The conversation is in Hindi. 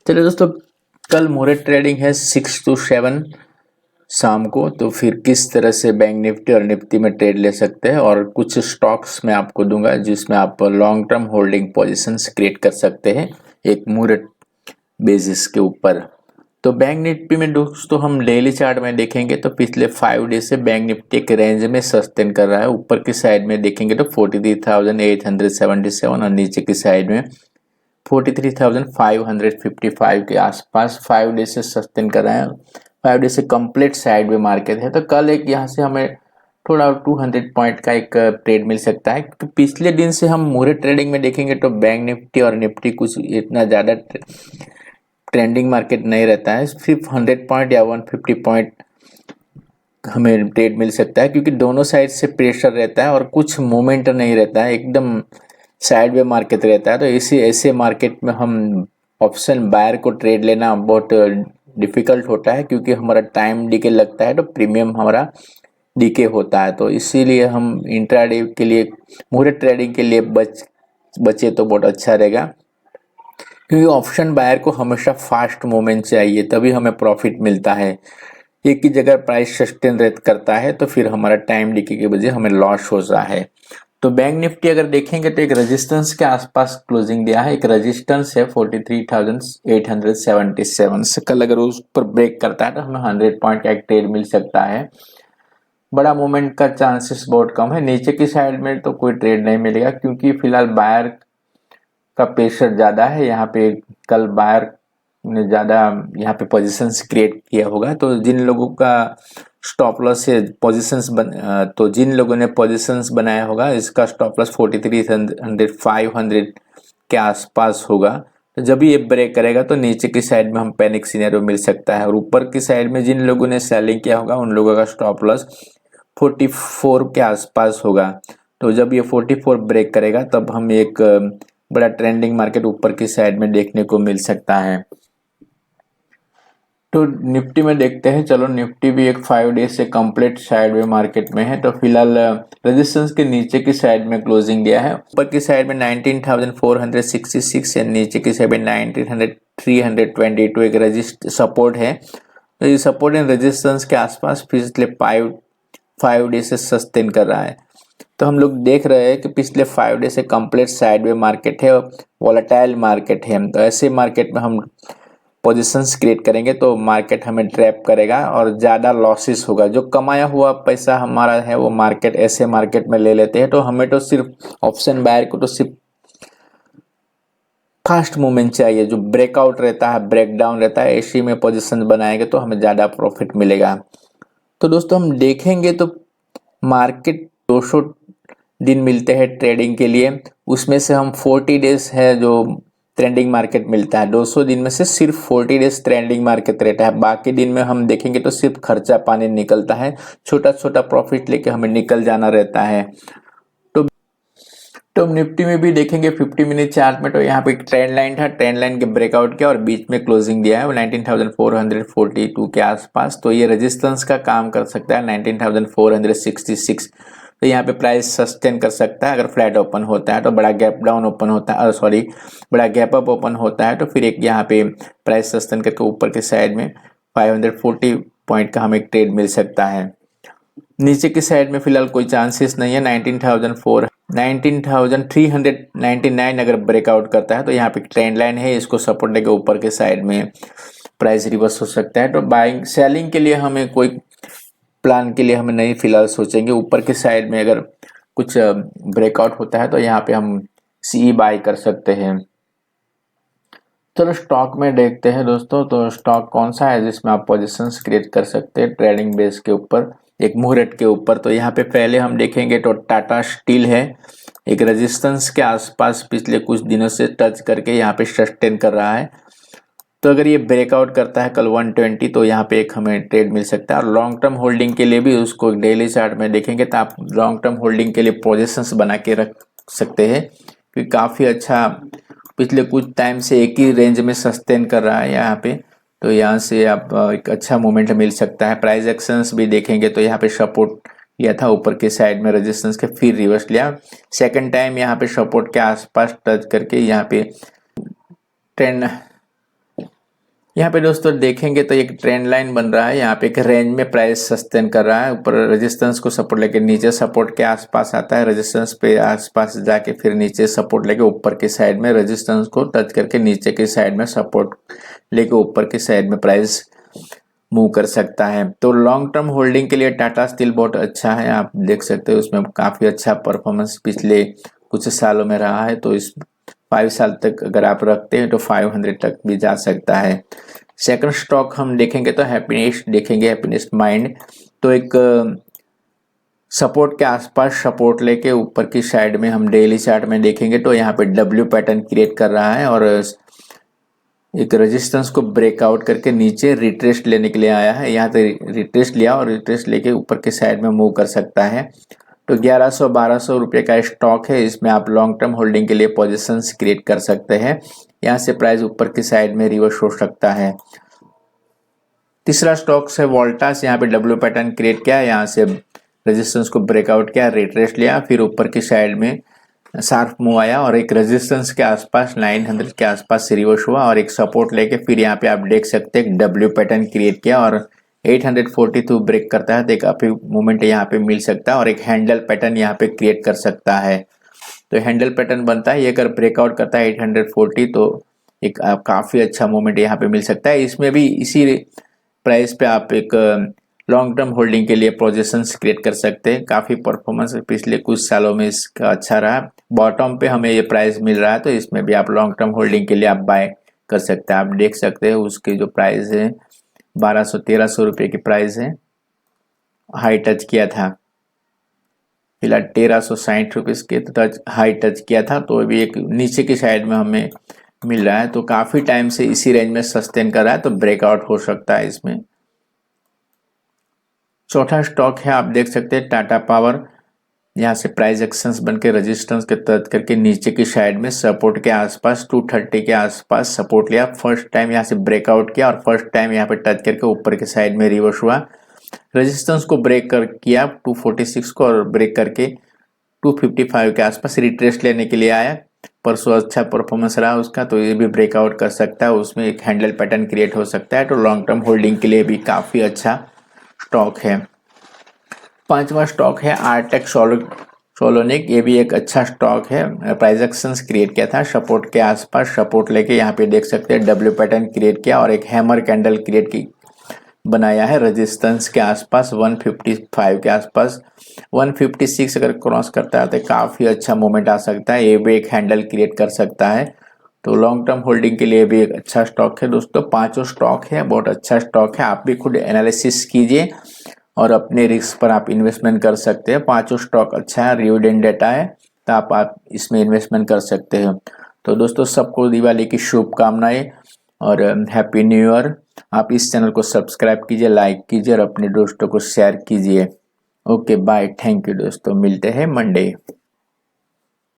चलिए दोस्तों, कल मुहूर्त ट्रेडिंग है 6 to 7 शाम को। तो फिर किस तरह से बैंक निफ्टी और निफ्टी में ट्रेड ले सकते हैं और कुछ स्टॉक्स मैं आपको दूंगा जिसमें आप long term holding positions create कर सकते हैं एक मुहूर्त बेसिस के ऊपर। तो बैंक निफ्टी में दोस्तों हम डेली चार्ट में देखेंगे तो पिछले 5 डे से बैंक निफ्टी एक रेंज में सस्टेन कर रहा है। ऊपर की साइड में देखेंगे तो 43,877 और नीचे की साइड में 43,555 के आसपास 5 डे से सस्टेन कर रहे हैं। 5 डे से कंप्लीट साइड में मार्केट है। तो कल एक यहाँ से हमें थोड़ा 200 पॉइंट का एक ट्रेड मिल सकता है। तो पिछले दिन से हम मुहूर्त ट्रेडिंग में देखेंगे तो बैंक निफ्टी और निफ्टी कुछ इतना ज़्यादा ट्रेंडिंग मार्केट नहीं रहता है। सिर्फ 100 पॉइंट या 150 पॉइंट हमें ट्रेड मिल सकता है, क्योंकि दोनों साइड से प्रेशर रहता है और कुछ मोमेंट नहीं रहता है, एकदम साइड में मार्केट रहता है। तो इसी ऐसे मार्केट में हम ऑप्शन बायर को ट्रेड लेना बहुत डिफिकल्ट होता है, क्योंकि हमारा टाइम डीके लगता है तो प्रीमियम हमारा डीके होता है। तो इसीलिए हम इंट्राडे के लिए मुहूर्त ट्रेडिंग के लिए बचे तो बहुत अच्छा रहेगा, क्योंकि ऑप्शन बायर को हमेशा फास्ट मूवमेंट चाहिए, तभी हमें प्रॉफिट मिलता है। एक ही जगह प्राइस सस्टेन करता है तो फिर हमारा टाइम डीके की वजह हमें लॉस हो रहा है। तो बैंक निफ्टी अगर देखेंगे तो एक रेजिस्टेंस के आसपास क्लोजिंग दिया है। एक रेजिस्टेंस है 43,877 से। कल अगर उस पर ब्रेक करता है तो हमें 100 पॉइंट का एक ट्रेड मिल सकता है। बड़ा मूवमेंट का चांसेस बहुत कम है। नीचे की साइड में तो कोई ट्रेड नहीं मिलेगा, क्योंकि फिलहाल बायर का प्रेशर ज़्यादा है। यहाँ पे कल बायर ने ज़्यादा यहाँ पे पोजीशंस क्रिएट किया होगा। तो जिन लोगों का स्टॉप लॉस से तो जिन लोगों ने पोजीशंस बनाया होगा, इसका स्टॉप लॉस 4300 500 के आसपास होगा। तो जब ये ब्रेक करेगा तो नीचे की साइड में हम पैनिक सिनेरियो मिल सकता है। और ऊपर की साइड में जिन लोगों ने सेलिंग किया होगा उन लोगों का स्टॉप लॉस 44 के आसपास होगा। तो जब ये 44 ब्रेक करेगा तब हम एक बड़ा ट्रेंडिंग मार्केट ऊपर की साइड में देखने को मिल सकता है। तो निफ्टी में देखते हैं। चलो, निफ्टी भी एक 5 डे से कंप्लीट साइडवे मार्केट में है। तो फिलहाल रेजिस्टेंस के नीचे की साइड में क्लोजिंग दिया है। ऊपर की साइड में 19,466 है, नीचे की साइड में 19,322 एक रजिस्ट सपोर्ट है। तो ये सपोर्ट एंड रेजिस्टेंस के आसपास पिछले 5 डे से सस्टेन कर रहा है। तो हम लोग देख रहे हैं कि पिछले 5 डे से कंप्लीट साइडवे मार्केट है, वॉलेटाइल मार्केट है। तो ऐसे मार्केट में हम पोजीशंस क्रिएट करेंगे तो मार्केट हमें ट्रैप करेगा और ज़्यादा लॉसेस होगा। जो कमाया हुआ पैसा हमारा है वो मार्केट ऐसे मार्केट में ले लेते हैं। तो हमें तो सिर्फ ऑप्शन बायर को तो सिर्फ फास्ट मूवमेंट चाहिए, जो ब्रेकआउट रहता है, ब्रेकडाउन रहता है, ऐसी में पोजीशन बनाएंगे तो हमें ज़्यादा प्रॉफिट मिलेगा। तो दोस्तों हम देखेंगे तो मार्केट 200 दिन मिलते हैं ट्रेडिंग के लिए, उसमें से हम 40 डेज है जो ट्रेंडिंग मार्केट मिलता है। 200 दिन में से सिर्फ 40 डेज ट्रेंडिंग मार्केट रहता है। बाकी दिन में हम देखेंगे तो सिर्फ खर्चा पानी निकलता है, छोटा छोटा प्रॉफिट लेके हमें निकल जाना रहता है। तो निफ्टी में भी देखेंगे 50 मिनट चार्ट में तो यहाँ पे एक ट्रेंड लाइन था, ट्रेंड लाइन के ब्रेकआउट किया और बीच में क्लोजिंग दिया है 19,442 के आसपास। तो ये रेजिस्टेंस का काम कर सकता है 19,466। तो यहाँ पे प्राइस सस्टेन कर सकता है। अगर फ्लैट ओपन होता है तो बड़ा गैप डाउन ओपन होता है, बड़ा गैप अप ओपन होता है तो फिर एक यहाँ पे प्राइस सस्टेन करके ऊपर के साइड में 540 पॉइंट का हमें एक ट्रेड मिल सकता है। नीचे की साइड में फिलहाल कोई चांसेस नहीं है। 19,399 अगर ब्रेकआउट करता है तो यहाँ पे ट्रेंड लाइन है, इसको सपोर्ट देके ऊपर के साइड में प्राइस रिवर्स हो सकता है। तो बाइंग सेलिंग के लिए हमें कोई प्लान के लिए हमें नहीं फिलहाल सोचेंगे। ऊपर के साइड में अगर कुछ ब्रेकआउट होता है तो यहाँ पे हम सीई बाय कर सकते हैं। चलो स्टॉक में देखते हैं दोस्तों। तो स्टॉक कौन सा है जिसमें आप पोजीशंस क्रिएट कर सकते हैं ट्रेडिंग बेस के ऊपर, एक मुहूर्त के ऊपर। तो यहाँ पे पहले हम देखेंगे तो टाटा स्टील है, एक रेजिस्टेंस के आसपास पिछले कुछ दिनों से टच करके यहाँ पे सस्टेन कर रहा है। तो अगर ये ब्रेकआउट करता है कल 120 तो यहाँ पे एक हमें ट्रेड मिल सकता है। और लॉन्ग टर्म होल्डिंग के लिए भी उसको डेली चार्ट में देखेंगे तो आप लॉन्ग टर्म होल्डिंग के लिए पोजीशंस बना के रख सकते हैं, क्योंकि काफ़ी अच्छा पिछले कुछ टाइम से एक ही रेंज में सस्टेन कर रहा है यहाँ पे। तो यहाँ से आप एक अच्छा मोमेंट मिल सकता है। प्राइस एक्शंस भी देखेंगे तो यहाँ पे सपोर्ट लिया था ऊपर के साइड में रेजिस्टेंस के, फिर रिवर्स लिया, सेकंड टाइम यहाँ पे सपोर्ट के आसपास टच करके यहाँ पे ट्रेंड यहाँ पे दोस्तों देखेंगे तो एक ट्रेंड लाइन बन रहा है, यहाँ पे एक रेंज में प्राइस सस्टेन कर रहा है, ऊपर रेजिस्टेंस को सपोर्ट लेके नीचे सपोर्ट के आसपास आता है, रेजिस्टेंस पे आसपास जाके फिर नीचे सपोर्ट लेके ऊपर की साइड में रेजिस्टेंस को टच करके नीचे की साइड में सपोर्ट लेके ऊपर की साइड में प्राइस मूव कर सकता है। तो लॉन्ग टर्म होल्डिंग के लिए टाटा स्टील बहुत अच्छा है, आप देख सकते हो उसमें काफ़ी अच्छा परफॉर्मेंस पिछले कुछ सालों में रहा है। तो इस 5 साल तक अगर आप रखते हैं तो 500 तक भी जा सकता है। सेकंड स्टॉक हम देखेंगे तो हैप्पीनेस्ट देखेंगे, हैप्पीनेस्ट माइंड। तो एक सपोर्ट के आसपास सपोर्ट लेके ऊपर की साइड में हम डेली चार्ट में देखेंगे तो यहाँ पे डब्ल्यू पैटर्न क्रिएट कर रहा है और एक रेजिस्टेंस को ब्रेकआउट करके नीचे रिट्रेस्ट लेने के लिए आया है। यहाँ पे रिट्रेस्ट लिया और रिट्रेस्ट लेके ऊपर के साइड में मूव कर सकता है। तो 1100-1200 रुपये का स्टॉक है, इसमें आप लॉन्ग टर्म होल्डिंग के लिए पोजीशंस क्रिएट कर सकते हैं। यहाँ से प्राइस ऊपर की साइड में रिवर्स हो सकता है। तीसरा स्टॉक है वोल्टास, यहाँ पे डब्ल्यू पैटर्न क्रिएट किया, यहाँ से रेजिस्टेंस को ब्रेकआउट किया, रिट्रेस्ट लिया, फिर ऊपर की साइड में शार्प मूव आया और एक रेजिस्टेंस के आसपास 900 के आसपास रिवर्स हुआ और एक सपोर्ट लेके फिर यहाँ पे आप देख सकते हैं डब्ल्यू पैटर्न क्रिएट किया और 842 ब्रेक करता है तो एक काफी मूवमेंट यहाँ पे मिल सकता है और एक हैंडल पैटर्न यहाँ पे क्रिएट कर सकता है। तो हैंडल पैटर्न बनता है, ये अगर ब्रेकआउट करता है 840 तो एक काफी अच्छा मूवमेंट यहाँ पे मिल सकता है। इसमें भी इसी प्राइस पे आप एक लॉन्ग टर्म होल्डिंग के लिए पोजीशंस क्रिएट कर सकते हैं। काफ़ी परफॉर्मेंस पिछले कुछ सालों में इसका अच्छा रहा। बॉटम पे हमें ये प्राइस मिल रहा है तो इसमें भी आप लॉन्ग टर्म होल्डिंग के लिए आप बाय कर सकते हैं। आप देख सकते हैं उसकी जो प्राइस है 1200-1300 रुपये की प्राइस है, हाई टच किया था, फिलहाल 1360 रुपीज़ के टच हाई टच किया था तो अभी एक नीचे की साइड में हमें मिल रहा है। तो काफ़ी टाइम से इसी रेंज में सस्टेन कर रहा है तो ब्रेकआउट हो सकता है इसमें। चौथा स्टॉक है, आप देख सकते हैं टाटा पावर, यहाँ से प्राइस एक्शंस बन के रेजिस्टेंस के टच करके नीचे की साइड में सपोर्ट के आसपास 230 के आसपास सपोर्ट लिया, फर्स्ट टाइम यहाँ से ब्रेकआउट किया और फर्स्ट टाइम यहाँ पे टच करके ऊपर के साइड में रिवर्स हुआ, रेजिस्टेंस को ब्रेक कर किया 246 को और ब्रेक करके 255 के आसपास रिट्रेस्ट लेने के लिए आया। परसों अच्छा परफॉर्मेंस रहा उसका तो ये भी ब्रेकआउट कर सकता है, उसमें एक हैंडल पैटर्न क्रिएट हो सकता है। तो लॉन्ग टर्म होल्डिंग के लिए भी काफ़ी अच्छा स्टॉक है। पांचवा स्टॉक है आरटेक सोलोनिक, ये भी एक अच्छा स्टॉक है। प्राइस एक्शंस क्रिएट किया था, सपोर्ट के आसपास सपोर्ट लेके यहाँ पे देख सकते हैं डब्ल्यू पैटर्न क्रिएट किया और एक हैमर कैंडल क्रिएट की बनाया है रेजिस्टेंस के आसपास 155 के आसपास। 156 अगर क्रॉस करता है तो काफ़ी अच्छा मूवमेंट आ सकता है, ये भी एक हैंडल क्रिएट कर सकता है। तो लॉन्ग टर्म होल्डिंग के लिए भी एक अच्छा स्टॉक है दोस्तों। पांचों स्टॉक है, बहुत अच्छा स्टॉक है, आप भी खुद एनालिसिस कीजिए और अपने रिस्क पर आप इन्वेस्टमेंट कर सकते हैं। पांचों स्टॉक अच्छा है, डिविडेंड डेटा है तो आप इसमें इन्वेस्टमेंट कर सकते हैं। तो दोस्तों सबको दिवाली की शुभकामनाएं और हैप्पी न्यू ईयर। आप इस चैनल को सब्सक्राइब कीजिए, लाइक कीजिए और अपने दोस्तों को शेयर कीजिए। ओके बाय, थैंक यू दोस्तों, मिलते हैं मंडे।